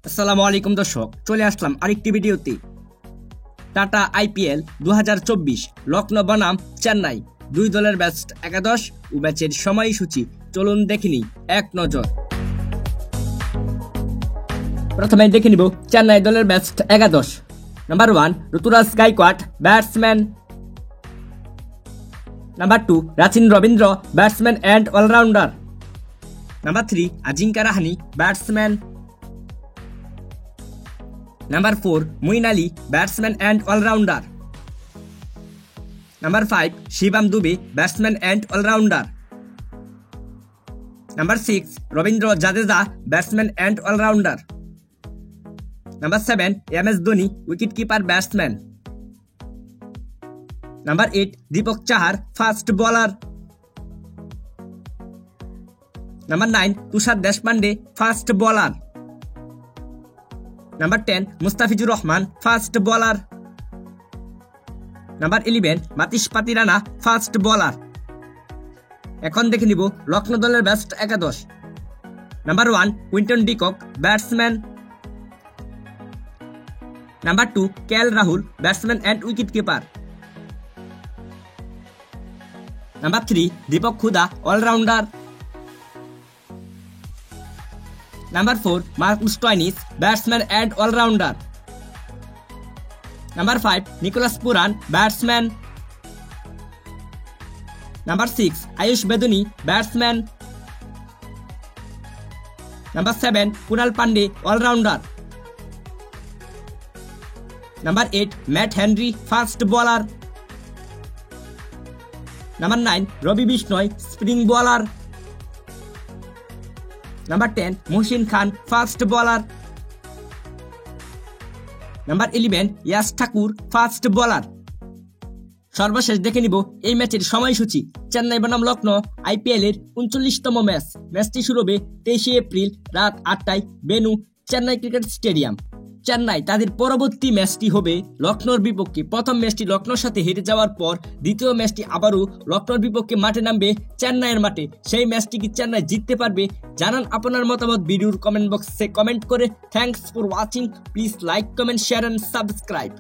আসসালামু আলাইকুম দর্শক, চলে আসলাম আরেকটি ভিডিওতে। টাটা আইপিএল 2024 লখনৌ বনাম চেন্নাই, দুই দলের বেস্ট একাদশ ও ম্যাচের সময়সূচি চলুন দেখে নিই এক নজর। প্রথমে দেখে নিব চেন্নাই দলের বেস্ট একাদশ। Number 1 Ruturaj Gaikwad, batsman. Number 2 Rachin Ravindra, batsman and allrounder. Number 3 Ajinkya Rahane, batsman. Number 4 Moeen Ali, batsman and allrounder. Number 5 Shivam Dube, batsman and allrounder. Number 6 Ravindra Jadeja, batsman and allrounder. Number 7 MS Dhoni, wicketkeeper, batsman. Number 8 Deepak Chahar, fast bowler. Number 9 Tushar Deshpande, fast bowler. Number 10 Mustafizur Rahman, fast bowler. Number 11 মাতিশ Pathirana, fast bowler. এখন দেখে নিব লখনৌ দলের best একাদশ। Number 1 Quinton de Kock, batsman. Number 2 KL Rahul, batsman and wicket keeper. Number 3 Deepak Hooda, allrounder. Number 4 Marcus Stoinis, batsman and allrounder. Number 5 Nicholas Pooran, batsman. Number 6 Ayush Badoni, batsman. Number 7 Krunal Pandya, allrounder. Number 8 Matt Henry, fast bowler. Number 9 Ravi Bishnoi, spin bowler. Number 10 Mohsin Khan, fast bowler. Number 11 yes Thakur, fast bowler. সর্বশেষ দেখে নিব এই ম্যাচের সময়সূচি। চেন্নাই বনাম Lucknow IPL এর 39তম match. ম্যাচটি শুরু হবে 23 এপ্রিল রাত 8টায়, বেনু চেন্নাই ক্রিকেট স্টেডিয়াম। চেন্নাই তাদের পরবর্তী ম্যাচটি হবে লখনৌর বিপক্ষে। প্রথম ম্যাচটি লখনৌর সাথে হেরে যাওয়ার পর দ্বিতীয় ম্যাচটি আবারও লখনৌর বিপক্ষে মাঠে নামবে চেন্নাইয়ের মাঠে। সেই ম্যাচটি কি চেন্নাই জিততে পারবে? জানান আপনার মতামত ভিডিওর কমেন্ট বক্সে কমেন্ট করে। Thanks for watching. Please like, comment, share and subscribe.